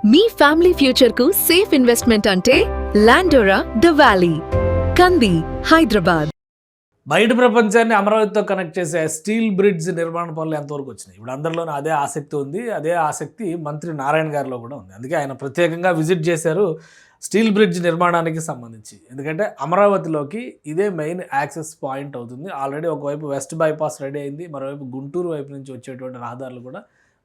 మీ family future కు safe investment అంటే లాండోరా the valley, కంది, హైదరాబాద్. బయట ప్రపంచాన్ని అమరావతితో కనెక్ట్ చేసే స్టీల్ బ్రిడ్జ్ నిర్మాణ పనులు ఎంతవరకు వచ్చినాయి? ఇప్పుడు అందరిలోనే అదే ఆసక్తి ఉంది. అదే ఆసక్తి మంత్రి నారాయణ గారిలో కూడా ఉంది. అందుకే ఆయన ప్రత్యేకంగా విజిట్ చేశారు స్టీల్ బ్రిడ్జ్ నిర్మాణానికి సంబంధించి. ఎందుకంటే అమరావతిలోకి ఇదే మెయిన్ యాక్సెస్ పాయింట్ అవుతుంది. ఆల్రెడీ ఒకవైపు వెస్ట్ బైపాస్ రెడీ అయింది, మరోవైపు గుంటూరు వైపు నుంచి వచ్చేటువంటి రహదారులు కూడా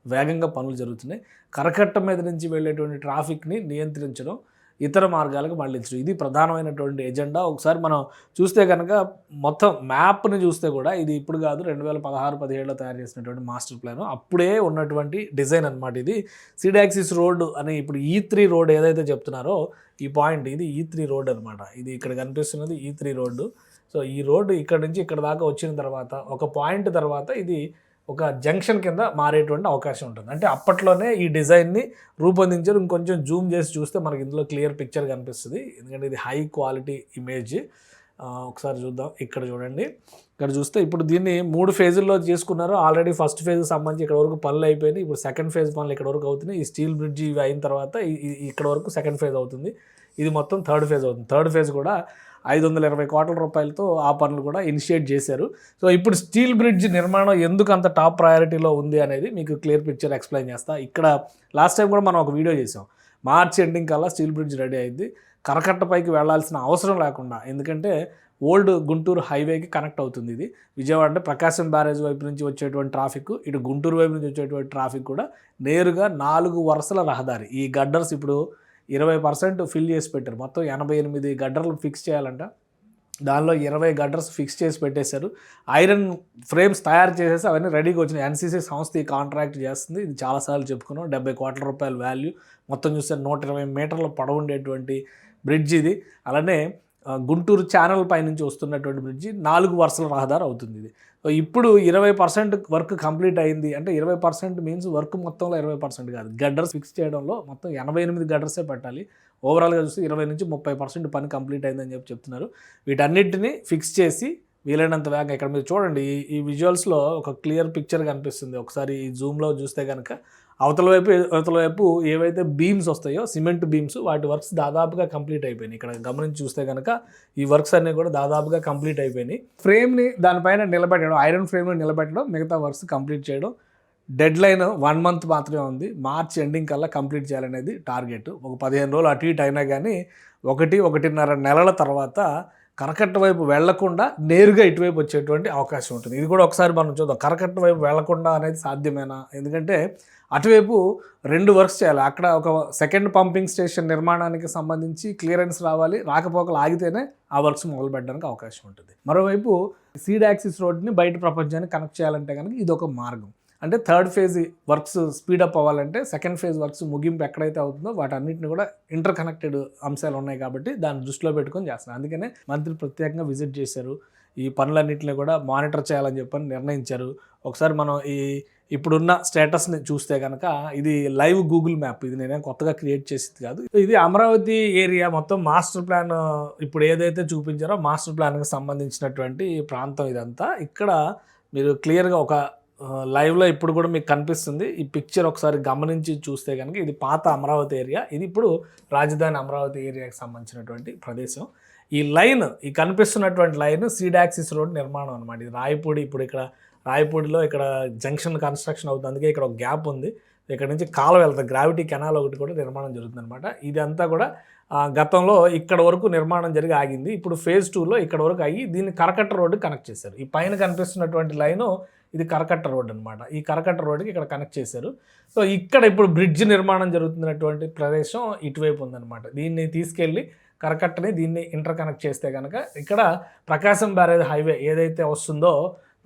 వేగంగా పనులు జరుగుతున్నాయి. కరకట్ట మీద నుంచి వెళ్ళేటువంటి ట్రాఫిక్ని నియంత్రించడం, ఇతర మార్గాలకు మళ్ళించడం, ఇది ప్రధానమైనటువంటి ఎజెండా. ఒకసారి మనం చూస్తే కనుక మొత్తం మ్యాప్ని చూస్తే కూడా ఇది ఇప్పుడు కాదు, 2016-17లో తయారు చేసినటువంటి మాస్టర్ ప్లాన్, అప్పుడే ఉన్నటువంటి డిజైన్ అనమాట. ఇది సిడాక్సిస్ రోడ్డు అని ఇప్పుడు E3 రోడ్ ఏదైతే చెప్తున్నారో ఈ పాయింట్, ఇది E3 రోడ్ అనమాట. ఇది ఇక్కడ కనిపిస్తున్నది E3 రోడ్డు. సో ఈ రోడ్డు ఇక్కడ నుంచి ఇక్కడ దాకా వచ్చిన తర్వాత ఒక పాయింట్ తర్వాత ఇది ఒక జంక్షన్ కింద మారేటువంటి అవకాశం ఉంటుంది. అంటే అప్పట్లోనే ఈ డిజైన్ని రూపొందించారు. ఇంకొంచెం జూమ్ చేసి చూస్తే మనకి ఇందులో క్లియర్ పిక్చర్ కనిపిస్తుంది, ఎందుకంటే ఇది హై క్వాలిటీ ఇమేజ్. ఒకసారి చూద్దాం. ఇక్కడ చూడండి, ఇక్కడ చూస్తే ఇప్పుడు దీన్ని 3 ఫేజుల్లో చేసుకున్నారు. ఆల్రెడీ ఫస్ట్ ఫేజ్కి సంబంధించి ఇక్కడ వరకు పనులు అయిపోయినాయి. ఇప్పుడు సెకండ్ ఫేజ్ పనులు ఇక్కడ వరకు అవుతున్నాయి. ఈ స్టీల్ బ్రిడ్జ్ ఇవి అయిన తర్వాత ఇక్కడ వరకు సెకండ్ ఫేజ్ అవుతుంది. ఇది మొత్తం థర్డ్ ఫేజ్ అవుతుంది. థర్డ్ ఫేజ్ కూడా 520 కోట్ల రూపాయలతో ఆ పనులు కూడా ఇనిషియేట్ చేశారు. సో ఇప్పుడు స్టీల్ బ్రిడ్జ్ నిర్మాణం ఎందుకు అంత టాప్ ప్రయారిటీలో ఉంది అనేది మీకు క్లియర్ పిక్చర్ ఎక్స్ప్లెయిన్ చేస్తా. ఇక్కడ లాస్ట్ టైం కూడా మనం ఒక వీడియో చేసాం. మార్చ్ ఎండింగ్ కల్లా స్టీల్ బ్రిడ్జ్ రెడీ అయింది. కరకట్టపైకి వెళ్లాల్సిన అవసరం లేకుండా, ఎందుకంటే ఓల్డ్ గుంటూరు హైవేకి కనెక్ట్ అవుతుంది. ఇది విజయవాడ అంటే ప్రకాశం బ్యారేజ్ వైపు నుంచి వచ్చేటువంటి ట్రాఫిక్, ఇటు గుంటూరు వైపు నుంచి వచ్చేటువంటి ట్రాఫిక్ కూడా నేరుగా 4 వరుసల రహదారి. ఈ గడ్డర్స్ ఇప్పుడు 20% ఫిల్ చేసి పెట్టారు. మొత్తం 88 గడ్డర్లు ఫిక్స్ చేయాలంట. దానిలో 20 గడ్డర్స్ ఫిక్స్ చేసి పెట్టేశారు. ఐరన్ ఫ్రేమ్స్ తయారు చేసేసి అవన్నీ రెడీగా వచ్చినాయి. NCC సంస్థ ఈ కాంట్రాక్ట్ చేస్తుంది. ఇది చాలాసార్లు చెప్పుకున్నాం. 70 కోట్ల రూపాయల వాల్యూ. మొత్తం చూస్తే 120 మీటర్ల పొడవు ఉండేటువంటి బ్రిడ్జ్ ఇది. అలానే గుంటూరు ఛానల్ పైనుంచి వస్తున్నటువంటి బ్రిడ్జి 4 వరుసల రహదారి అవుతుంది ఇది. సో ఇప్పుడు 20% వర్క్ కంప్లీట్ అయింది. అంటే 20% మీన్స్ వర్క్ మొత్తంలో 20% కాదు, గడ్డర్స్ ఫిక్స్ చేయడంలో మొత్తం 88 గడ్డర్సే పెట్టాలి. ఓవరాల్గా చూస్తే 20-30% పని కంప్లీట్ అయిందని చెప్తున్నారు. వీటన్నిటిని ఫిక్స్ చేసి వీలైనంత వేగంగా, ఇక్కడ మీరు చూడండి ఈ విజువల్స్లో ఒక క్లియర్ పిక్చర్ కనిపిస్తుంది. ఒకసారి ఈ జూమ్లో చూస్తే కనుక అవతల వైపు ఏవైతే బీమ్స్ వస్తాయో, సిమెంట్ బీమ్స్, వాటి వర్క్స్ దాదాపుగా కంప్లీట్ అయిపోయినాయి. ఇక్కడ గమనించి చూస్తే కనుక ఈ వర్క్స్ అన్నీ కూడా దాదాపుగా కంప్లీట్ అయిపోయినాయి. ఫ్రేమ్ని దానిపైన నిలబెట్టడం, ఐరన్ ఫ్రేమ్ని నిలబెట్టడం, మిగతా వర్క్స్ కంప్లీట్ చేయడం. డెడ్ లైన్ 1 మంత్ మాత్రమే ఉంది. మార్చ్ ఎండింగ్ కల్లా కంప్లీట్ చేయాలనేది టార్గెట్. ఒక 15 రోజులు అటు ఇటు అయినా కానీ 1-1.5 నెలల తర్వాత కరకట్ట వైపు వెళ్లకుండా నేరుగా ఇటువైపు వచ్చేటువంటి అవకాశం ఉంటుంది. ఇది కూడా ఒకసారి మనం చూద్దాం. కరకట్ట వైపు వెళ్లకుండా అనేది సాధ్యమేనా? ఎందుకంటే అటువైపు 2 వర్క్స్ చేయాలి. అక్కడ ఒక సెకండ్ పంపింగ్ స్టేషన్ నిర్మాణానికి సంబంధించి క్లియరెన్స్ రావాలి. రాకపోకలు ఆగితేనే ఆ వర్క్స్ మొదలు పెట్టడానికి అవకాశం ఉంటుంది. మరోవైపు సిడాక్సిస్ రోడ్ని బయట ప్రపంచాన్ని కనెక్ట్ చేయాలంటే కనుక ఇది ఒక మార్గం. అంటే థర్డ్ ఫేజ్ వర్క్స్ స్పీడప్ అవ్వాలంటే సెకండ్ ఫేజ్ వర్క్స్ ముగింపు ఎక్కడైతే అవుతుందో వాటన్నిటిని కూడా ఇంటర్ కనెక్టెడ్ అంశాలు ఉన్నాయి కాబట్టి దాన్ని దృష్టిలో పెట్టుకొని చేస్తున్నారు. అందుకనే మంత్రి ప్రత్యేకంగా విజిట్ చేశారు. ఈ పనులన్నింటినీ కూడా మానిటర్ చేయాలని చెప్పని నిర్ణయించారు. ఒకసారి మనం ఇప్పుడున్న స్టేటస్ని చూస్తే కనుక ఇది లైవ్ గూగుల్ మ్యాప్. ఇది నేనేం కొత్తగా క్రియేట్ చేసింది కాదు. ఇది అమరావతి ఏరియా మొత్తం మాస్టర్ ప్లాన్ ఇప్పుడు ఏదైతే చూపించారో మాస్టర్ ప్లాన్కి సంబంధించినటువంటి ప్రాంతం ఇదంతా. ఇక్కడ మీరు క్లియర్గా ఒక లైవ్లో ఇప్పుడు కూడా మీకు కనిపిస్తుంది. ఈ పిక్చర్ ఒకసారి గమనించి చూస్తే కనుక ఇది పాత అమరావతి ఏరియా, ఇది ఇప్పుడు రాజధాని అమరావతి ఏరియాకి సంబంధించినటువంటి ప్రదేశం. ఈ లైన్, ఈ కనిపిస్తున్నటువంటి లైన్ సిడాక్సిస్ రోడ్ నిర్మాణం అనమాట. ఇది రాయపూడి, ఇప్పుడు ఇక్కడ రాయపూడిలో ఇక్కడ జంక్షన్ కన్స్ట్రక్షన్ అవుతుంది. అందుకే ఇక్కడ ఒక గ్యాప్ ఉంది. ఇక్కడ నుంచి కాలువ వెళ్తుంది, గ్రావిటీ కెనాల్ ఒకటి కూడా నిర్మాణం జరుగుతుంది అనమాట. ఇదంతా కూడా గతంలో ఇక్కడ వరకు నిర్మాణం జరిగి ఆగింది. ఇప్పుడు ఫేజ్ 2లో ఇక్కడ వరకు అయ్యి దీన్ని కరకట్ట రోడ్డు కనెక్ట్ చేశారు. ఈ పైన కనిపిస్తున్నటువంటి లైను ఇది కరకట్ట రోడ్ అనమాట. ఈ కరకట్ట రోడ్డుకి ఇక్కడ కనెక్ట్ చేశారు. సో ఇక్కడ ఇప్పుడు బ్రిడ్జ్ నిర్మాణం జరుగుతున్నటువంటి ప్రదేశం ఇటువైపు ఉందన్నమాట. దీన్ని తీసుకెళ్ళి కరకట్టని దీన్ని ఇంటర్ కనెక్ట్ చేస్తే కనుక ఇక్కడ ప్రకాశం బ్యారేజ్ హైవే ఏదైతే వస్తుందో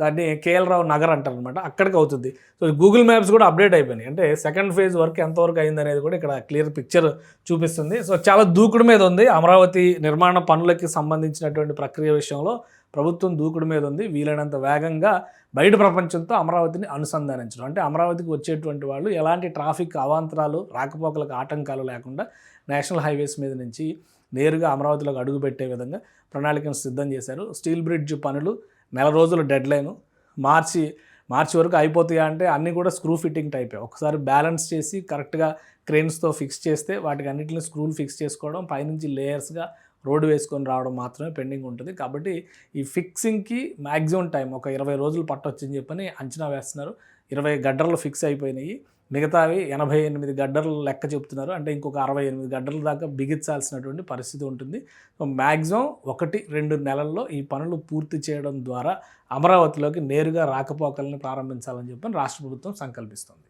దాన్ని KL రావు నగర్ అంటారు అనమాట, అక్కడికి అవుతుంది. సో గూగుల్ మ్యాప్స్ కూడా అప్డేట్ అయిపోయినాయి. అంటే సెకండ్ ఫేజ్ వర్క్ ఎంతవరకు అయింది అనేది కూడా ఇక్కడ క్లియర్ పిక్చర్ చూపిస్తుంది. సో చాలా దూకుడు మీద ఉంది అమరావతి నిర్మాణ పనులకి సంబంధించినటువంటి ప్రక్రియ విషయంలో ప్రభుత్వం దూకుడు మీద ఉంది. వీలైనంత వేగంగా బయట ప్రపంచంతో అమరావతిని అనుసంధానించడం, అంటే అమరావతికి వచ్చేటువంటి వాళ్ళు ఎలాంటి ట్రాఫిక్ అవాంతరాలు, రాకపోకలకు ఆటంకాలు లేకుండా నేషనల్ హైవేస్ మీద నుంచి నేరుగా అమరావతిలోకి అడుగుపెట్టే విధంగా ప్రణాళికను సిద్ధం చేశారు. స్టీల్ బ్రిడ్జ్ పనులు 4 రోజుల డెడ్ లైను. మార్చి మార్చి వరకు అయిపోతాయా అంటే అన్నీ కూడా స్క్రూ ఫిట్టింగ్ టైపే. ఒకసారి బ్యాలెన్స్ చేసి కరెక్ట్గా క్రెయిన్స్తో ఫిక్స్ చేస్తే వాటికి అన్నిటిని స్క్రూలు ఫిక్స్ చేసుకోవడం, పైనుంచి లేయర్స్గా రోడ్డు వేసుకొని రావడం మాత్రమే పెండింగ్ ఉంటుంది. కాబట్టి ఈ ఫిక్సింగ్కి మ్యాక్సిమం టైం ఒక 20 రోజులు పట్టొచ్చని చెప్పని అంచనా వేస్తున్నారు. 20 గడ్డర్లు ఫిక్స్ అయిపోయినాయి, మిగతావి 88 గడ్డర్లు లెక్క చెప్తున్నారు. అంటే ఇంకొక 68 గడ్డర్ల దాకా బిగించాల్సినటువంటి పరిస్థితి ఉంటుంది. సో మ్యాక్సిమం 1-2 నెలల్లో ఈ పనులు పూర్తి చేయడం ద్వారా అమరావతిలోకి నేరుగా రాకపోకల్ని ప్రారంభించాలని చెప్పని రాష్ట్ర ప్రభుత్వం సంకల్పిస్తుంది.